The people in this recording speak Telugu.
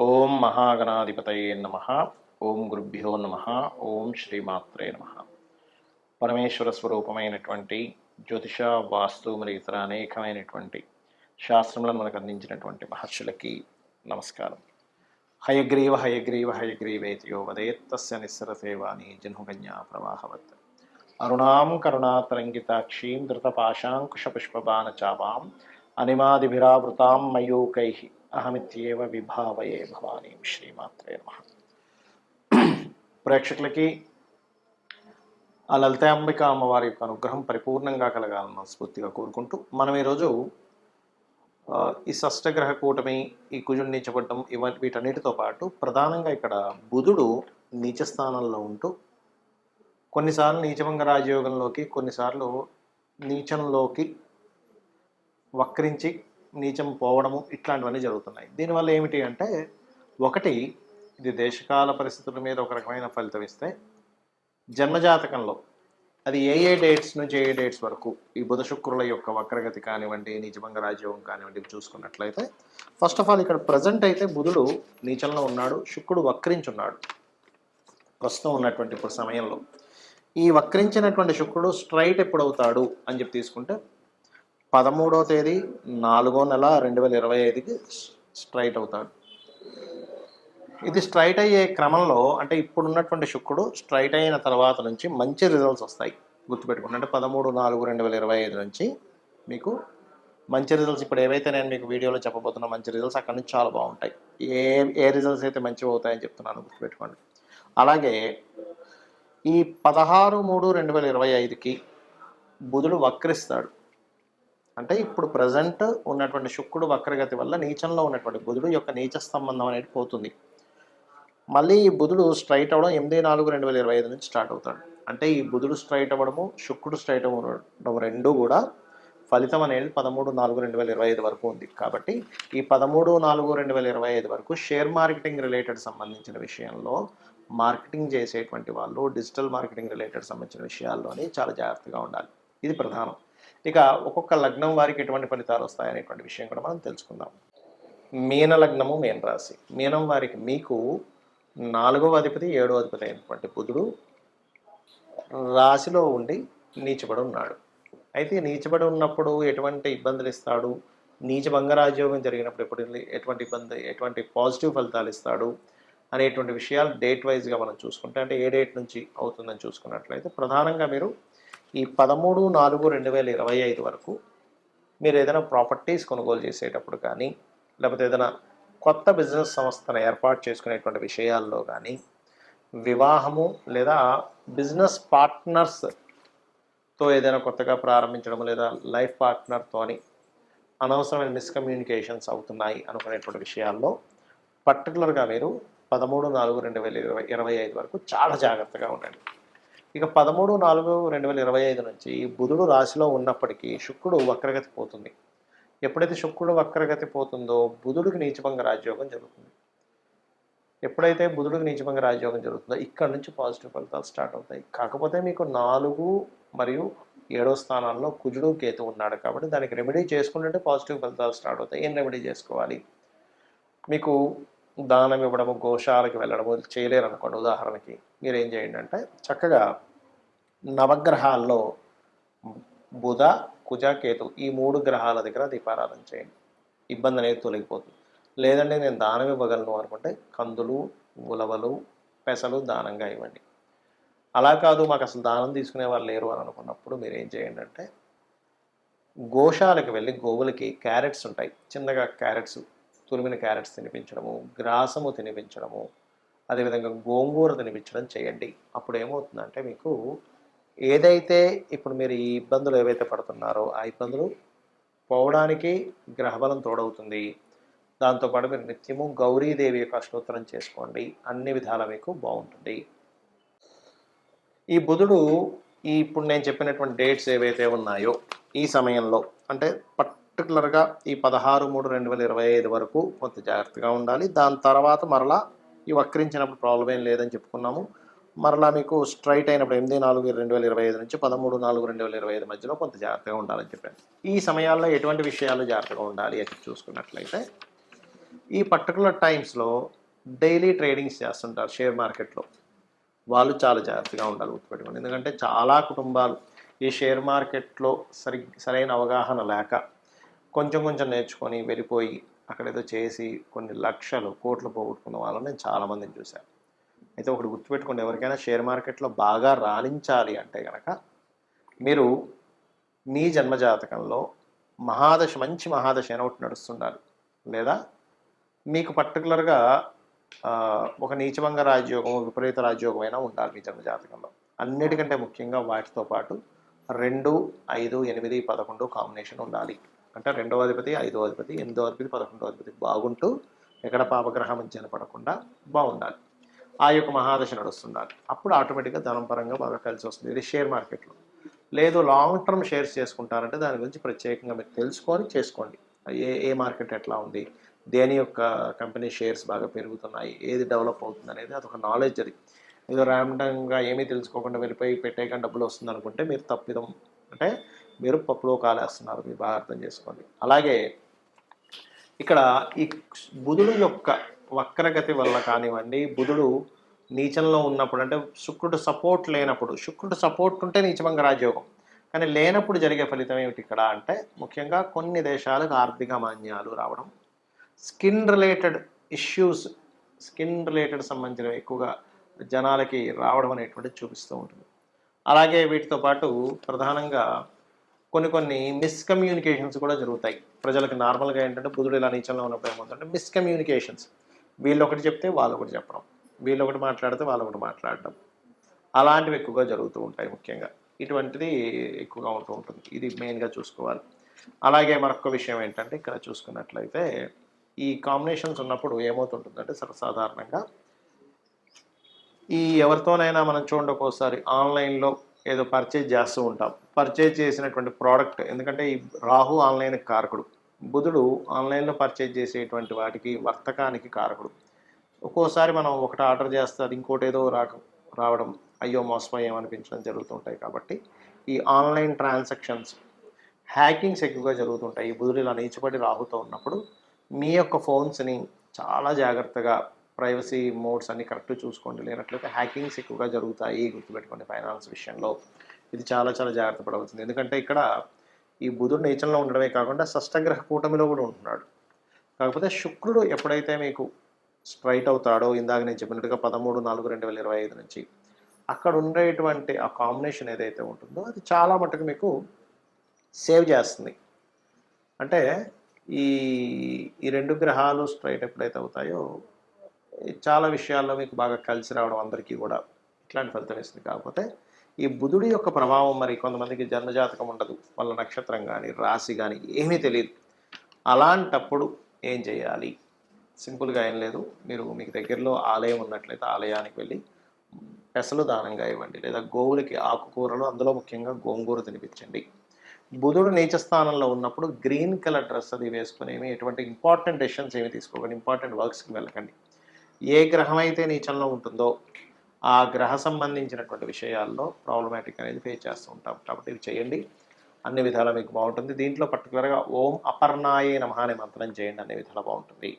ఓం మహాగణాధిపతయే నమ. ఓం గురుభ్యో నమ. ఓం శ్రీమాత్రే నమ. పరమేశ్వర స్వరూపమైనటువంటి జ్యోతిష, వాస్తు మరియు ఇతర అనేకమైనటువంటి శాస్త్రములను మనకు అందించినటువంటి మహర్షులకి నమస్కారం. హయగ్రీవ హయగ్రీవ హయగ్రీవేతియో వదేత్తస్య నిస్సరసేవాని జన్మకన్యా ప్రవాహవత్ అరుణాం కరుణాతరంగితాక్షీం ధృతపాశాంకుశపుష్పబాణచాపాం అనిమాదిభిరావృతాం మయూకై అహమిత్యేవ విభావయే భవానీ. శ్రీమాత్రే నమః. ప్రేక్షకులకి ఆ లలితాంబిక అమ్మవారి యొక్క అనుగ్రహం పరిపూర్ణంగా కలగాలని స్ఫూర్తిగా కోరుకుంటూ మనం ఈరోజు ఈ షష్టగ్రహ కూటమి, ఈ కుజుడు నీచపడటం, వీటన్నిటితో పాటు ప్రధానంగా ఇక్కడ బుధుడు నీచ స్థానంలో ఉంటూ కొన్నిసార్లు నీచభంగ రాజయోగంలోకి, కొన్నిసార్లు నీచంలోకి వక్రించి నీచం పోవడము, ఇట్లాంటివన్నీ జరుగుతున్నాయి. దీనివల్ల ఏమిటి అంటే, ఒకటి, ఇది దేశకాల పరిస్థితుల మీద ఒక రకమైన ఫలితం ఇస్తే, జన్మజాతకంలో అది ఏ డేట్స్ నుంచి ఏ డేట్స్ వరకు ఈ బుధ శుక్రుల యొక్క వక్రగతి కానివ్వండి, నీచభంగ రాజయోగం కానివ్వండి చూసుకున్నట్లయితే, ఫస్ట్ ఆఫ్ ఆల్ ఇక్కడ ప్రజెంట్ అయితే బుధుడు నీచంలో ఉన్నాడు, శుక్రుడు వక్రించున్నాడు ప్రస్తుతం ఉన్నటువంటి ఇప్పుడు సమయంలో. ఈ వక్రించినటువంటి శుక్రుడు స్ట్రైట్ ఎప్పుడు అవుతాడు అని చెప్పి తీసుకుంటే 13వ తేదీ 4వ నెల 2025కి స్ట్రైట్ అవుతాడు. ఇది స్ట్రైట్ అయ్యే క్రమంలో, అంటే ఇప్పుడు ఉన్నటువంటి శుక్రుడు స్ట్రైట్ అయిన తర్వాత నుంచి మంచి రిజల్ట్స్ వస్తాయి. గుర్తుపెట్టుకోండి, అంటే 13/4/2025 నుంచి మీకు మంచి రిజల్ట్స్, ఇప్పుడు ఏవైతే నేను మీకు వీడియోలో చెప్పబోతున్నా మంచి రిజల్ట్స్ అక్కడి నుంచి చాలా బాగుంటాయి. ఏ రిజల్ట్స్ అయితే మంచిగా అవుతాయని చెప్తున్నాను, గుర్తుపెట్టుకోండి. అలాగే ఈ 16/3/2025కి బుధుడు వక్రిస్తాడు. అంటే ఇప్పుడు ప్రజెంట్ ఉన్నటువంటి శుక్రుడు వక్రగతి వల్ల నీచంలో ఉన్నటువంటి బుధుడు యొక్క నీచ సంబంధం అనేది పోతుంది. మళ్ళీ ఈ బుధుడు స్ట్రైట్ అవ్వడం 8/4/2025 నుంచి స్టార్ట్ అవుతాడు. అంటే ఈ బుధుడు స్ట్రైట్ అవ్వడము, శుక్రుడు స్ట్రైట్ అవ్వడం రెండూ కూడా ఫలితం అనేది 13/4/2025 వరకు ఉంది. కాబట్టి ఈ 13/4/2025 వరకు షేర్ మార్కెటింగ్ రిలేటెడ్ సంబంధించిన విషయంలో, మార్కెటింగ్ చేసేటువంటి వాళ్ళు డిజిటల్ మార్కెటింగ్ రిలేటెడ్ సంబంధించిన విషయాల్లోనే చాలా జాగ్రత్తగా ఉండాలి. ఇది ప్రధానం. ఇక ఒక్కొక్క లగ్నం వారికి ఎటువంటి ఫలితాలు వస్తాయనేటువంటి విషయం కూడా మనం తెలుసుకుందాం. మీన లగ్నము, మీన రాశి. మీనం వారికి మీకు 4వ అధిపతి 7వ అధిపతి అయినటువంటి బుధుడు రాశిలో ఉండి నీచబడి ఉన్నాడు. అయితే నీచబడి ఉన్నప్పుడు ఎటువంటి ఇబ్బందులు ఇస్తాడు, నీచభంగ రాజయోగం జరిగినప్పుడు ఎటువంటి పాజిటివ్ ఫలితాలు ఇస్తాడు అనేటువంటి విషయాలు డేట్ వైజ్గా మనం చూసుకుంటే, అంటే ఏ డేట్ నుంచి అవుతుందని చూసుకున్నట్లయితే, ప్రధానంగా మీరు ఈ 13/4/2025 వరకు మీరు ఏదైనా ప్రాపర్టీస్ కొనుగోలు చేసేటప్పుడు కానీ, లేకపోతే ఏదైనా కొత్త బిజినెస్ సంస్థను ఏర్పాటు చేసుకునేటువంటి విషయాల్లో కానీ, వివాహము లేదా బిజినెస్ పార్ట్నర్స్తో ఏదైనా కొత్తగా ప్రారంభించడం, లేదా లైఫ్ పార్ట్నర్తోని అనవసరమైన మిస్కమ్యూనికేషన్స్ అవుతున్నాయి అనుకునేటువంటి విషయాల్లో పర్టికులర్గా మీరు 13/4/2025 వరకు చాలా జాగ్రత్తగా ఉండండి. ఇక 13/4/2025 నుంచి బుధుడు రాశిలో ఉన్నప్పటికీ శుక్రుడు వక్రగతి పోతుంది. ఎప్పుడైతే శుక్రుడు వక్రగతి పోతుందో బుధుడికి నీచభంగ రాజయోగం జరుగుతుంది. ఎప్పుడైతే బుధుడికి నీచభంగ రాజయోగం జరుగుతుందో ఇక్కడ నుంచి పాజిటివ్ ఫలితాలు స్టార్ట్ అవుతాయి. కాకపోతే మీకు 4 మరియు 7వ స్థానాల్లో కుజుడు కేతు ఉన్నాడు కాబట్టి దానికి రెమెడీ చేసుకుంటుంటే పాజిటివ్ ఫలితాలు స్టార్ట్ అవుతాయి. ఏం రెమెడీ చేసుకోవాలి? మీకు దానం ఇవ్వడము, గోశాలకు వెళ్ళడము చేయలేరు అనుకోండి, ఉదాహరణకి మీరు ఏం చేయండి అంటే, చక్కగా నవగ్రహాల్లో బుధ, కుజ, కేతు ఈ 3 గ్రహాల దగ్గర దీపారాధన చేయండి. ఇబ్బంది అనేది తొలగిపోతుంది. లేదంటే నేను దానం ఇవ్వగలను అనుకుంటే కందులు, ఉలవలు, పెసలు దానంగా ఇవ్వండి. అలా కాదు, మాకు అసలు దానం తీసుకునే వాళ్ళు లేరు అని అనుకున్నప్పుడు మీరు ఏం చేయండి అంటే, గోశాలకు వెళ్ళి గోవులకి క్యారెట్స్ ఉంటాయి, చిన్నగా క్యారెట్స్, తురిమిన క్యారెట్స్ తినిపించడము, గ్రాసము తినిపించడము, అదేవిధంగా గోంగూర తినిపించడం చేయండి. అప్పుడు ఏమవుతుందంటే, మీకు ఏదైతే ఇప్పుడు మీరు ఈ ఇబ్బందులు ఏవైతే పడుతున్నారో ఆ ఇబ్బందులు పోవడానికి గ్రహబలం తోడవుతుంది. దాంతోపాటు మీరు నిత్యము గౌరీదేవి యొక్క అష్టోత్తరం చేసుకోండి, అన్ని విధాలా మీకు బాగుంటుంది. ఈ బుధుడు ఇప్పుడు నేను చెప్పినటువంటి డేట్స్ ఏవైతే ఉన్నాయో ఈ సమయంలో, అంటే పర్టికులర్గా ఈ 16/3/2025 వరకు కొంత జాగ్రత్తగా ఉండాలి. దాని తర్వాత మరలా ఈ వక్రించినప్పుడు ప్రాబ్లం ఏం లేదని చెప్పుకున్నాము. మరలా మీకు స్ట్రైట్ అయినప్పుడు 8/4/2025 నుంచి 13/4/2025 మధ్యలో కొంత జాగ్రత్తగా ఉండాలని చెప్పాను. ఈ సమయాల్లో ఎటువంటి విషయాలు జాగ్రత్తగా ఉండాలి అని చూసుకున్నట్లయితే, ఈ పర్టికులర్ టైమ్స్లో డైలీ ట్రేడింగ్స్ చేస్తుంటారు షేర్ మార్కెట్లో. వాళ్ళు చాలా జాగ్రత్తగా ఉండాలి, గుర్తుపెట్టుకోండి. ఎందుకంటే చాలా కుటుంబాలు ఈ షేర్ మార్కెట్లో సరైన అవగాహన లేక కొంచెం కొంచెం నేర్చుకొని వెళ్ళిపోయి అక్కడేదో చేసి కొన్ని లక్షలు కోట్లు పోగొట్టుకున్న వాళ్ళని నేను చాలామందిని చూశాను. అయితే ఒకటి గుర్తుపెట్టుకోండి, ఎవరికైనా షేర్ మార్కెట్లో బాగా రాణించాలి అంటే కనుక మీరు మీ జన్మజాతకంలో మంచి మహాదశ అయినా ఒకటి నడుస్తుండాలి, లేదా మీకు పర్టికులర్గా ఒక నీచభంగ రాజయోగం, విపరీత రాజయోగం అయినా ఉండాలి మీ జన్మజాతకంలో. అన్నిటికంటే ముఖ్యంగా వాటితో పాటు 2, 5, 8, 11 కాంబినేషన్ ఉండాలి. అంటే 2వ అధిపతి, 5వ అధిపతి, 8వ అధిపతి, 11వ అధిపతి బాగుంటూ ఎక్కడ పాపగ్రహం మధ్యన పడకుండా బాగుండాలి. ఆ యొక్క మహాదశ నడుస్తుండాలి. అప్పుడు ఆటోమేటిక్గా ధనం పరంగా బాగా కలిసి వస్తుంది. ఇది షేర్ మార్కెట్లో. లేదు లాంగ్ టర్మ్ షేర్స్ చేసుకుంటారంటే దాని గురించి ప్రత్యేకంగా మీరు తెలుసుకొని చేసుకోండి. ఏ ఏ మార్కెట్ ఎట్లా ఉంది, దేని యొక్క కంపెనీ షేర్స్ బాగా పెరుగుతున్నాయి, ఏది డెవలప్ అవుతుంది అనేది అదొక నాలెడ్జ్. అది ఏదో ర్యాండమ్గా ఏమీ తెలుసుకోకుండా వెళ్ళిపోయి పెట్టేయకుండా డబ్బులు వస్తుంది అనుకుంటే మీరు తప్పిదం, అంటే మీరు పప్పులో కాలేస్తున్నారు, మీరు బాగా అర్థం చేసుకోండి. అలాగే ఇక్కడ ఈ బుధుడు యొక్క వక్రగతి వల్ల కానివ్వండి, బుధుడు నీచంలో ఉన్నప్పుడు, అంటే శుక్రుడు సపోర్ట్ లేనప్పుడు, శుక్రుడు సపోర్ట్ ఉంటే నీచభంగ రాజయోగం, కానీ లేనప్పుడు జరిగే ఫలితం ఏమిటి ఇక్కడ అంటే ముఖ్యంగా కొన్ని దేశాలకు ఆర్థిక మాన్యాలు రావడం, skin related issues, skin related సంబంధించిన ఎక్కువగా జనాలకి రావడం అనేటువంటిది చూపిస్తూ ఉంటుంది. అలాగే వీటితో పాటు ప్రధానంగా కొన్ని మిస్కమ్యూనికేషన్స్ కూడా జరుగుతాయి ప్రజలకు. నార్మల్గా ఏంటంటే బుధుడు ఇలా నీచంలో ఉన్నప్పుడు ఏమవుతుందంటే మిస్కమ్యూనికేషన్స్, వీళ్ళు ఒకటి చెప్తే వాళ్ళు ఒకటి చెప్పడం, వీళ్ళు ఒకటి మాట్లాడితే వాళ్ళు ఒకటి మాట్లాడడం, అలాంటివి ఎక్కువగా జరుగుతూ ఉంటాయి. ముఖ్యంగా ఇటువంటిది ఎక్కువగా ఉంటూ ఉంటుంది. ఇది మెయిన్గా చూసుకోవాలి. అలాగే మరొక విషయం ఏంటంటే ఇక్కడ చూసుకున్నట్లయితే ఈ కాంబినేషన్స్ ఉన్నప్పుడు ఏమవుతుంటుందంటే సర్వసాధారణంగా ఈ ఎవరితోనైనా మనం చూడండి, ఒక్కోసారి ఆన్లైన్లో ఏదో పర్చేజ్ చేస్తూ ఉంటాం. పర్చేజ్ చేసినటువంటి ప్రోడక్ట్, ఎందుకంటే ఈ రాహు ఆన్లైన్ కారకుడు, బుధుడు ఆన్లైన్లో పర్చేజ్ చేసేటువంటి వాటికి వర్తకానికి కారకుడు. ఒక్కోసారి మనం ఒకటి ఆర్డర్ చేస్తే అది ఇంకోటి ఏదో రావడం, అయ్యో మోసపోయామనిపించడం జరుగుతుంటాయి. కాబట్టి ఈ ఆన్లైన్ ట్రాన్సాక్షన్స్, హ్యాకింగ్స్ ఎక్కువగా జరుగుతుంటాయి. ఈ బుధుడు ఇలా నీచబడి రాహుతో ఉన్నప్పుడు మీ యొక్క ఫోన్స్ని చాలా జాగ్రత్తగా ప్రైవసీ మోడ్స్ అన్ని కరెక్ట్ చూసుకోండి, లేనట్లయితే హ్యాకింగ్స్ ఎక్కువగా జరుగుతాయి, గుర్తుపెట్టుకోండి. ఫైనాన్స్ విషయంలో ఇది చాలా చాలా జాగ్రత్త పడవలసింది. ఎందుకంటే ఇక్కడ ఈ బుధుడు నీచంలో ఉండడమే కాకుండా షష్టగ్రహ కూటమిలో కూడా ఉంటున్నాడు. కాకపోతే శుక్రుడు ఎప్పుడైతే మీకు స్ట్రైట్ అవుతాడో, ఇందాక నేను చెప్పినట్టుగా 13/4/2025 నుంచి అక్కడ ఉండేటువంటి ఆ కాంబినేషన్ ఏదైతే ఉంటుందో అది చాలా మటుకు మీకు సేవ్ చేస్తుంది. అంటే ఈ ఈ 2 గ్రహాలు స్ట్రైట్ ఎప్పుడైతే అవుతాయో చాలా విషయాల్లో మీకు బాగా కలిసి రావడం అందరికీ కూడా ఇట్లాంటి ఫలితం ఇస్తుంది. కాకపోతే ఈ బుధుడి యొక్క ప్రభావం మరి కొంతమందికి జన్మజాతకం ఉండదు, వాళ్ళ నక్షత్రం కానీ రాశి కానీ ఏమీ తెలియదు. అలాంటప్పుడు ఏం చేయాలి? సింపుల్గా ఏం లేదు, మీకు దగ్గరలో ఆలయం ఉన్నట్లయితే ఆలయానికి వెళ్ళి పెసలు దానంగా ఇవ్వండి, లేదా గోవులకి ఆకుకూరలు, అందులో ముఖ్యంగా గోంగూర తినిపించండి. బుధుడు నీచ స్థానంలో ఉన్నప్పుడు గ్రీన్ కలర్ డ్రెస్ అది వేసుకుని ఎటువంటి ఇంపార్టెంట్ డెసిషన్స్ ఏమి తీసుకోకండి, ఇంపార్టెంట్ వర్క్స్కి వెళ్ళకండి. ఏ గ్రహం అయితే నీచంలో ఉంటుందో ఆ గ్రహ సంబంధించినటువంటి విషయాల్లో ప్రాబ్లమాటిక్ అనేది ఫేస్ చేస్తూ ఉంటాం. కాబట్టి ఇవి చేయండి, అన్ని విధాలా మీకు బాగుంటుంది. దీంట్లో పర్టికులర్గా ఓం అపర్ణాయే నమః అనే మంత్రం చేయండి, అన్ని విధాలా బాగుంటుంది.